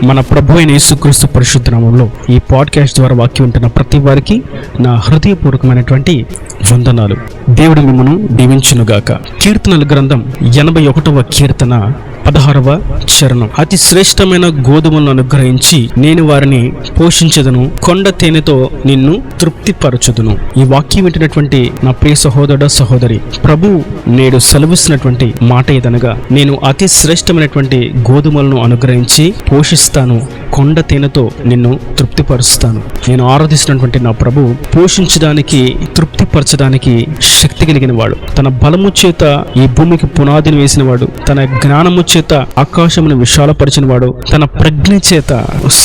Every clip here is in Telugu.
మన ప్రభు అయిన యేసుక్రీస్తు పరిశుద్ధ నామములో ఈ పాడ్కాస్ట్ ద్వారా వాక్యం వింటున్న ప్రతి వారికి నా హృదయపూర్వకమైనటువంటి వందనాలు. దేవుడు మిమ్మను దీవించునుగాక. కీర్తనల గ్రంథం 81వ కీర్తన 16వ చరణం. అతి శ్రేష్టమైన గోధుమలను అనుగ్రహించి నేను వారిని పోషించదును, కొండ తేనెతో నిన్ను తృప్తిపరచుదును. ఈ వాక్యం వింటున్నటువంటి నా ప్రియ సహోదరుడు సహోదరి, ప్రభు నేడు సెలవిస్తున్నటువంటి మాట ఏదనగా, నేను అతి శ్రేష్టమైనటువంటి గోధుమలను అనుగ్రహించి పోషిస్తాను, కొండ తేనెతో నిన్ను తృప్తిపరుస్తాను. నేను ఆరాధిస్తున్నటువంటి నా ప్రభు పోషించడానికి, తృప్తిపరచడానికి శక్తి కలిగిన వాడు. తన బలము చేత ఈ భూమికి పునాదిని వేసిన వాడు, తన జ్ఞానము చేత ఆకాశమును విశాలపరిచిన వాడు, తన ప్రజ్ఞ చేత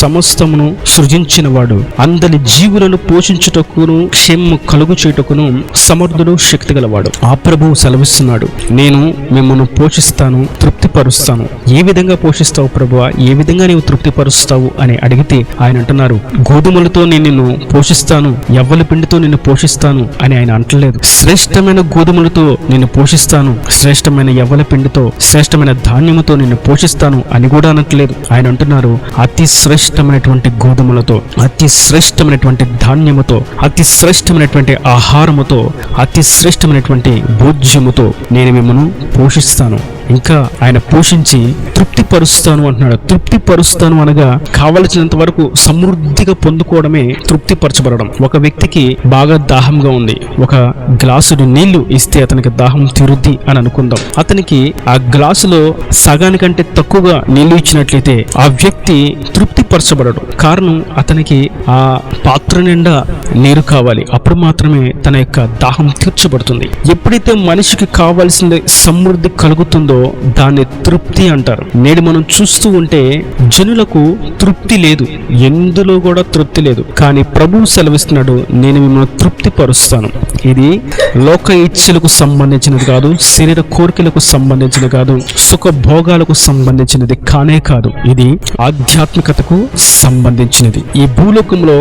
సమస్తమును సృజించిన వాడు, అందరి జీవులను పోషించుటకును క్షేమము కలుగు చేయుటకును సమర్థుడు, శక్తి గలవాడు. ఆ ప్రభువు సెలవిస్తున్నాడు, నేను మిమ్మల్ని పోషిస్తాను, తృప్తిపరుస్తాను. ఏ విధంగా పోషిస్తావు ప్రభువా, ఏ విధంగా నీవు తృప్తిపరుస్తావు అని అడిగితే ఆయన అంటున్నారు, గోధుమలతో నేను నిన్ను పోషిస్తాను, యవ్వల పిండితో నిన్ను పోషిస్తాను అని ఆయన అంటలేదు. శ్రేష్టమైన గోధుమలతో నిన్ను పోషిస్తాను, శ్రేష్టమైన యవ్వల పిండితో, శ్రేష్టమైన ధాన్యముతో నిన్ను పోషిస్తాను అని కూడా అనట్లేదు. ఆయన అంటున్నారు, అతి శ్రేష్టమైనటువంటి గోధుమలతో, అతి శ్రేష్టమైనటువంటి ధాన్యముతో, అతి శ్రేష్టమైనటువంటి ఆహారముతో, అతి శ్రేష్టమైనటువంటి భోజ్యముతో నేను మిమ్మల్ని పోషిస్తాను. ఇంకా ఆయన పోషించి తృప్తిపరుస్తాను అంటున్నాడు. తృప్తిపరుస్తాను అనగా కావలసినంత వరకు సమృద్ధిగా పొందుకోవడమే తృప్తిపరచబడడం. ఒక వ్యక్తికి బాగా దాహంగా ఉంది, ఒక గ్లాసుడు నీళ్లు ఇస్తే అతనికి దాహం తీరుద్ది అని అనుకుందాం. అతనికి ఆ గ్లాసులో సగానికంటే తక్కువగా నీళ్లు ఇచ్చినట్లయితే ఆ వ్యక్తి తృప్తిపరచబడడు. కారణం, అతనికి ఆ పాత్ర నిండా నీరు కావాలి, అప్పుడు మాత్రమే తన యొక్క దాహం తీర్చబడుతుంది. ఎప్పుడైతే మనిషికి కావాల్సిన సమృద్ధి కలుగుతుందో దాన్ని తృప్తి అంటారు. నేడు మనం చూస్తూ ఉంటే జనులకు తృప్తి లేదు, ఎందులో కూడా తృప్తి లేదు. కానీ ప్రభువు సెలవిస్తున్నాడు, నేను మిమ్మల్ని తృప్తిపరుస్తాను. ఇది లోక ఇచ్చలకు సంబంధించినది కాదు, శరీర కోరికలకు సంబంధించినది కాదు, సుఖ భోగాలకు సంబంధించినది కానే కాదు. ఇది ఆధ్యాత్మికతకు సంబంధించినది. ఈ భూలోకంలో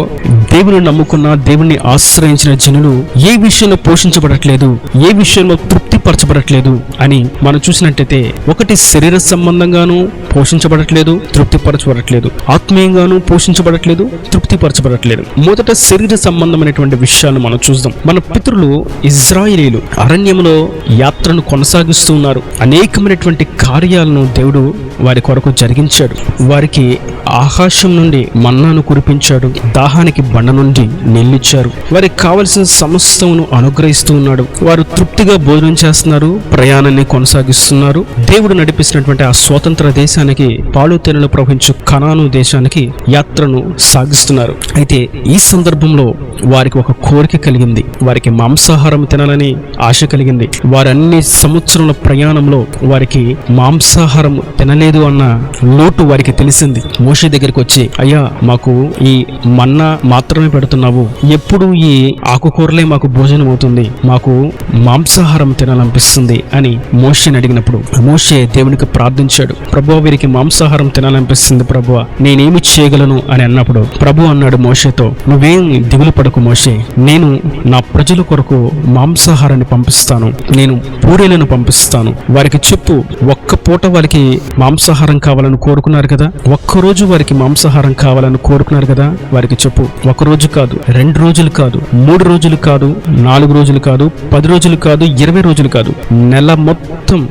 దేవుని నమ్ముకున్న, దేవుని ఆశ్రయించిన జనులు ఏ విషయంలో పోషించబడట్లేదు, ఏ విషయంలో తృప్తిపరచబడట్లేదు అని మనం చూసినట్టయితే, ఒకటి శరీర సంబంధంగాను పోషించబడట్లేదు, తృప్తిపరచబడట్లేదు, ఆత్మీయంగాను పోషించబడట్లేదు, తృప్తిపరచబడట్లేదు. మొదట శరీర సంబంధమైనటువంటి విషయాలను మనం చూద్దాం. మన పితరులు ఇజ్రాయేలీలు అరణ్యంలో యాత్రను కొనసాగిస్తూ ఉన్నారు. అనేకమైనటువంటి కార్యాలను దేవుడు వారి కొరకు జరిగించాడు. వారికి ఆకాశం నుండి మన్నాను కురిపించాడు, దాహానికి బండ నుండి నీళ్ళిచ్చారు, వారికి కావలసిన సమస్తమును అనుగ్రహిస్తూ ఉన్నాడు. వారు తృప్తిగా భోజనం చేస్తున్నారు, ప్రయాణాన్ని కొనసాగిస్తున్నారు. దేవుడు నడిపిస్తున్నటువంటి ఆ స్వతంత్ర దేశానికి, పాలు తేనెలు ప్రవహించు కనాను దేశానికి యాత్రను సాగిస్తున్నారు. అయితే ఈ సందర్భంలో వారికి ఒక కోరిక కలిగింది. వారికి మాంసాహారం తినాలని ఆశ కలిగింది. వారన్ని సంవత్సరాల ప్రయాణంలో వారికి మాంసాహారం తినలేదు అన్న లోటు వారికి తెలిసింది. మోషే దగ్గరికి వచ్చి, అయ్యా మాకు ఈ మన్నా మాత్రమే పెడుతున్నావు, ఎప్పుడు ఈ ఆకుకూరలే మాకు భోజనం అవుతుంది, మాకు మాంసాహారం తినాలనిపిస్తుంది అని మోషేని అడిగినప్పుడు మోషే దేవునికి ప్రార్థించాడు, ప్రభువా వీరికి మాంసాహారం తినాలనిపిస్తుంది ప్రభువా, నేనేమి చేయగలను అని అన్నప్పుడు ప్రభు అన్నాడు మోషేతో, నువ్వేం దిగులు పడకు మోషే, నేను నా ప్రజల కొరకు మాంసాహారాన్ని పంపిస్తాను, నేను పూరీలను పంపిస్తాను. వారికి చెప్పు, ఒక్క పూట వారికి మాంసాహారం కావాలని కోరుకున్నారు కదా, ఒక్కరోజు వారికి మాంసాహారం కావాలని కోరుకున్నారు కదా, వారికి చెప్పు, ఒక రోజు కాదు, 2 రోజులు కాదు, 3 రోజులు కాదు, 4 రోజులు కాదు, 10 రోజులు కాదు, 20 రోజులు కాదు, నెల మొత్తం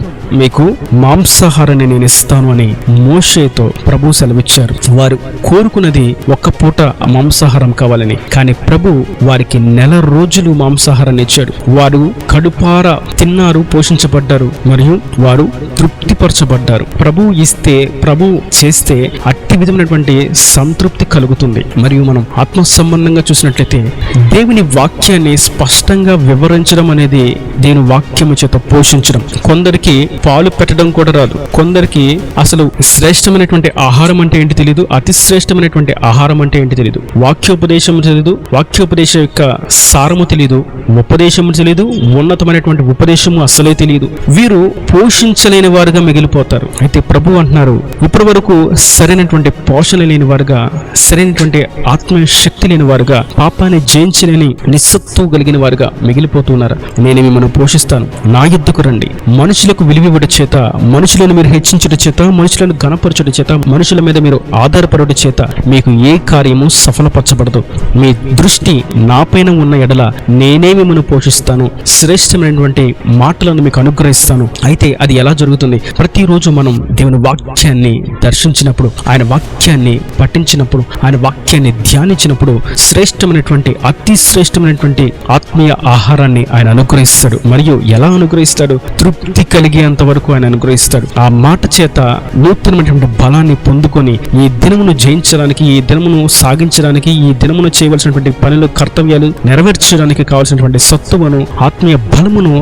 మీకు మాంసాహారాన్ని నేను ఇస్తాను అని మోషేతో ప్రభు సెలవిచ్చారు. వారు కోరుకున్నది ఒక్క పూట మాంసాహారం కావాలని, కానీ ప్రభు వారికి నెల రోజులు మాంసాహారాన్ని ఇచ్చాడు. వారు కడుపార తిన్నారు, పోషించబడ్డారు, మరియు వారు తృప్తిపరచబడ్డారు. ప్రభు ఇస్తే, ప్రభు చేస్తే అట్టి విధమైనటువంటి సంతృప్తి కలుగుతుంది. మరియు మనం ఆత్మ సంబంధంగా చూసినట్లయితే దేవుని వాక్యాన్ని స్పష్టంగా వివరించడం అనేది దేవుని వాక్యము చేత పోషించడం. కొందరికి పాలు పెట్టడం కూడా రాదు, కొందరికి అసలు శ్రేష్టమైనటువంటి ఆహారం అంటే ఏంటి తెలియదు, అతి శ్రేష్టమైనటువంటి ఆహారం అంటే ఏంటి తెలియదు, వాక్యోపదేశం తెలియదు, వాక్యోపదేశం యొక్క సారము తెలియదు, ఉపదేశము తెలియదు, ఉన్నతమైనటువంటి ఉపదేశము అసలే తెలియదు. వీరు పోషించలేని వారుగా మిగిలిపోతారు. అయితే ప్రభు అంటున్నారు, ఇప్పటి వరకు సరైనటువంటి పోషణ లేని వారుగా, సరైనటువంటి ఆత్మీయ శక్తి లేని వారుగా, పాపాన్ని జయించలేని నిస్సత్తు కలిగిన వారుగా మిగిలిపోతున్నారు. నేను మిమ్మల్ని పోషిస్తాను, నా యుద్ధకు రండి, మనుషులకు విలువ ఇవ్వడం చేత, మనుషులను మీరు హెచ్చించడం చేత, మనుషులను ఘనపరచడం చేత, మనుషుల మీద మీరు ఆధారపడడం చేత మీకు ఏ కార్యము సఫలపరచబడదు. మీ దృష్టి నాపైన ఉన్న ఎడల నేనే మిమ్మల్ని పోషిస్తాను, శ్రేష్టమైనటువంటి మాటలను మీకు అనుగ్రహిస్తాను. అయితే అది ఎలా జరుగుతుంది? ప్రతిరోజు మనం దేవుని వాక్యాన్ని దర్శించినప్పుడు, ఆయన వాక్యాన్ని పఠించినప్పుడు, ఆయన వాక్యాన్ని ధ్యానించినప్పుడు శ్రేష్టమైనటువంటి, అతి శ్రేష్టమైనటువంటి ఆత్మీయ ఆహారాన్ని ఆయన అనుగ్రహిస్తాడు. మరియు ఎలా అనుగ్రహిస్తాడు? తృప్తి కలిగేంత వరకు ఆయన అనుగ్రహిస్తాడు. ఆ మాట చేత నూతనమైనటువంటి బలాన్ని పొందుకొని ఈ దినమును జయించడానికి, ఈ దినమును సాగించడానికి, ఈ దినమును చేయవలసినటువంటి పనులు, కర్తవ్యాలు నెరవేర్చడానికి కావాల్సినటువంటి సత్తువను, ఆత్మీయ బలమును,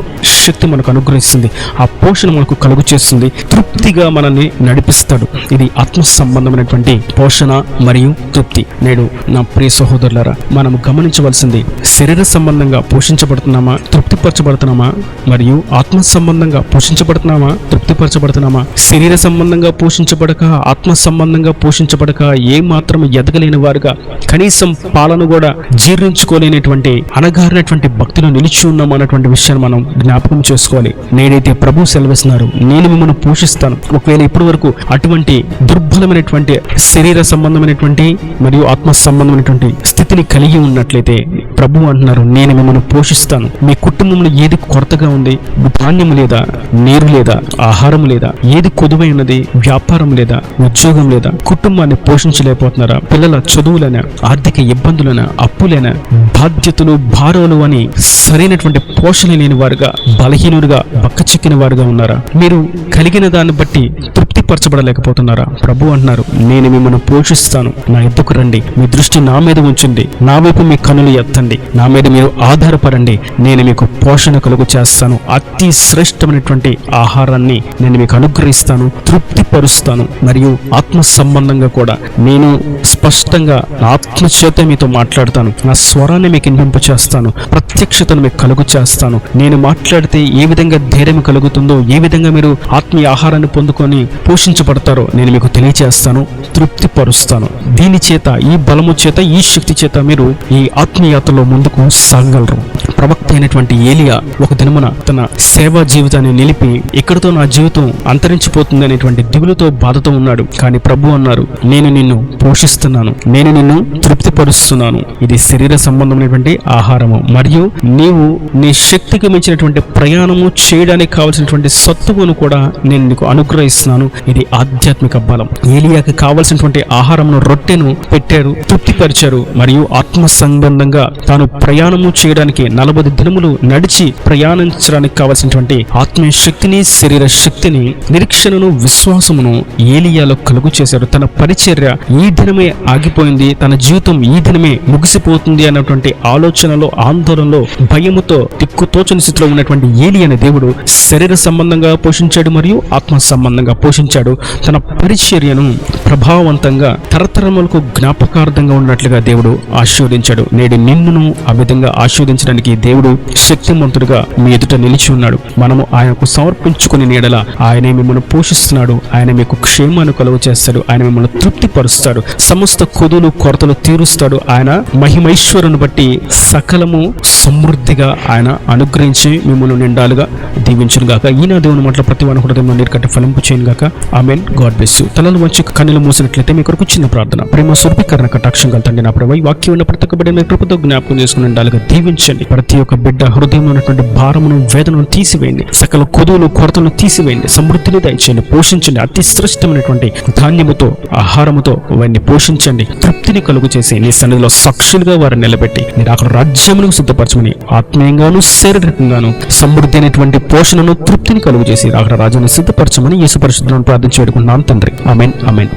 శక్తి మనకు అనుగ్రహిస్తుంది. ఆ పోషణ మనకు కలుగు చేస్తుంది. తృప్తిగా మనల్ని నడిపిస్తాడు. ఇది ఆత్మ సంబంధమైనటువంటి పోషణ మరియు తృప్తి. నేడు నా ప్రియ సహోదరులారా, మనం గమనించవలసింది, శరీర సంబంధంగా పోషించబడుతున్నామా, తృప్తిపరచబడుతున్నామా? మరియు ఆత్మ సంబంధంగా పోషించబడుతున్నామా, తృప్తిపరచబడుతున్నామా? శరీర సంబంధంగా పోషించబడక, ఆత్మ సంబంధంగా పోషించబడక ఏ మాత్రం ఎదగలేని వారుగా, కనీసం పాలను కూడా జీర్ణించుకోలేనటువంటి అనగారినటువంటి భక్తులు నిలిచి ఉన్నాం అన్నటువంటి విషయాన్ని మనం జ్ఞాపకం చేసుకోవాలి. నేనైతే ప్రభు సెలవిస్తున్నారు, నేను మిమ్మల్ని పోషిస్తాను. ఒకవేళ ఇప్పటి వరకు అటువంటి దుర్బలమైనటువంటి శరీర సంబంధమైనటువంటి మరియు ఆత్మ సంబంధమైనటువంటి స్థితిని కలిగి ఉన్నట్లయితే ప్రభు అంటున్నారు, నేను మిమ్మల్ని పోషిస్తాను. మీ కుటుంబంలో ఏది కొరతగా ఉంది? ధాన్యం లేదా, నీరు లేదా, ఆహారం లేదా, ఏది కొదువై ఉన్నది? వ్యాపారం లేదా, ఉద్యోగం లేదా, కుటుంబాన్ని పోషించలేకపోతున్నారా? పిల్లల చదువులైనా, ఆర్థిక ఇబ్బందులైనా, అప్పులైనా, బాధ్యతలు, భారాలు అని సరైనటువంటి పోషణ లేని వారుగా, బలహీనులుగా, బక్కచిక్కిన వారుగా ఉన్నారా? మీరు కలిగిన దాన్ని బట్టి తృప్తిపరచబడలేకపోతున్నారా? ప్రభు అంటున్నారు, నేను మిమ్మల్ని పోషిస్తాను. నా ఎద్దుకు రండి, మీ దృష్టి నా మీద ఉంచండి, నా వైపు మీ కన్నులు ఎత్తండి, నా మీద మీరు ఆధారపడండి, నేను మీకు పోషణ కలుగు చేస్తాను. అతి శ్రేష్టమైనటువంటి ఆహారాన్ని నేను మీకు అనుగ్రహిస్తాను, తృప్తిపరుస్తాను. మరియు ఆత్మ సంబంధంగా కూడా నేను స్పష్టంగా నా ఆత్మ చేత మీతో మాట్లాడతాను. నా స్వరాన్ని మీకు వినిపింప చేస్తాను, ప్రత్యక్షతను మీకు కలుగు చేస్తాను. నేను మాట్లాడితే ఏ విధంగా ధైర్యం కలుగుతుందో, ఏ విధంగా మీరు ఆత్మీయ ఆహారాన్ని పొందుకొని పోషించబడతారో నేను మీకు తెలియజేస్తాను, తృప్తిపరుస్తాను. దీని చేత, ఈ బలము చేత, ఈ శక్తి చేత మీరు ఈ ఆత్మీయతలో ముందుకు సాగగలరు. ప్రవక్త అయినటువంటి ఏలియా ఒక దినమున తన సేవా జీవితాన్ని నిలిపి, ఇక్కడితో నా జీవితం అంతరించిపోతుంది అనేటువంటి దిగులుతో, బాధతో ఉన్నాడు. కానీ ప్రభు అన్నారు, నేను నిన్ను పోషిస్తున్నాను, నేను నిన్ను తృప్తిపరుస్తున్నాను. ఇది శరీర సంబంధమైనటువంటి ఆహారము. మరియు నీవు నీ శక్తికి మించినటువంటి ప్రయాణము చేయడానికి కావలసినటువంటి సత్తువను కూడా నేను నీకు అనుగ్రహిస్తున్నాను. ఇది ఆధ్యాత్మిక బలం. ఏలియాకి కావలసినటువంటి ఆహారమును, రొట్టెను పెట్టారు, తృప్తిపరిచారు. మరియు ఆత్మ సంబంధంగా తాను ప్రయాణము చేయడానికి 40 దినములు నడిచి ప్రయాణించడానికి కావలసినటువంటి ఆత్మీయ శక్తిని, శరీర శక్తిని, నిరీక్షణను, విశ్వాసమును ఏలియాలో కలుగు చేశారు. తన పరిచర్య ఈ దినమే ఆగిపోయింది, తన జీవితం ఈ దినమే ముగిసిపోతుంది అన్నటువంటి ఆలోచనలో, ఆందోళనలో, భయముతో దిక్కుతోచని స్థితిలో ఉన్నటువంటి ఏలియాని దేవుడు శరీర సంబంధంగా పోషించాడు మరియు ఆత్మ సంబంధంగా పోషించాడు. తన పరిచర్యను ప్రభావవంతంగా తరతరములకు జ్ఞాపకార్థంగా ఉన్నట్లుగా దేవుడు ఆశీర్వదించాడు. నేడు నిన్నును ఆ విధంగా ఆశీర్వదించడానికి దేవుడు శక్తిమంతుడుగా మీ ఎదుట నిలిచి ఉన్నాడు. మనము ఆయనకు సమర్పించుకుని నీడల ఆయనే మిమ్మల్ని పోషిస్తున్నాడు. ఆయన మీకు క్షేమాన్ని కలుగు చేస్తాడు. ఆయన మిమ్మల్ని తృప్తిపరుస్తాడు. సమస్త కొదులు, కొరతలు తీరుస్తాడు. ఆయన మహిమైశ్వరుని బట్టి సకలము సమృద్ధిగా ఆయన అనుగ్రహించి మిమ్మల్ని నిండాలుగా దీవించును గాక. ఈయన దేవుని మాటల ప్రతి వాని హృదయంలో నీరు కట్టి ఫలింపు చేయను గాక. ఆమెన్. God bless you. తలలు వంచి కన్నులు మూసినట్లయితే మీ కొరకు చిన్న ప్రార్థన. ప్రేమ స్వరూపీకరణ కటాక్షం కలుగుతండి. నా ప్రభు వాక్యం ఉన్న ప్రతి ఒక్క బిడ్డని కృపతో జ్ఞాపకం చేసుకుని ఉండాలిగా దీవించండి. ప్రతి ఒక్క బిడ్డ హృదయంలో ఉన్నటువంటి భారమును, వేదనను తీసివేయండి. సకల కొదువులు, కొరతలను తీసివేయండి. సమృద్ధిని దయచేయండి, పోషించండి. అతి శ్రేష్టమైనటువంటి ధాన్యముతో, ఆహారముతో వారిని పోషించండి. తృప్తిని కలుగు చేసి నీ సన్నిధిలో సాక్షులుగా వారిని నిలబెట్టి మీరు అక్కడ రాజ్యమును సిద్ధపరచమని ఆత్మీయంగాను, శారీరకంగాను సమృద్ధి అయినటువంటి పోషణను, తృప్తిని కలుగు చేసి అక్కడ రాజ్యాన్ని సిద్ధపరచమని యేసు పరిశుద్ధులను ప్రార్థించి వేడుకుంటున్నాను తండ్రి. ఆమెన్. ఆమెన్.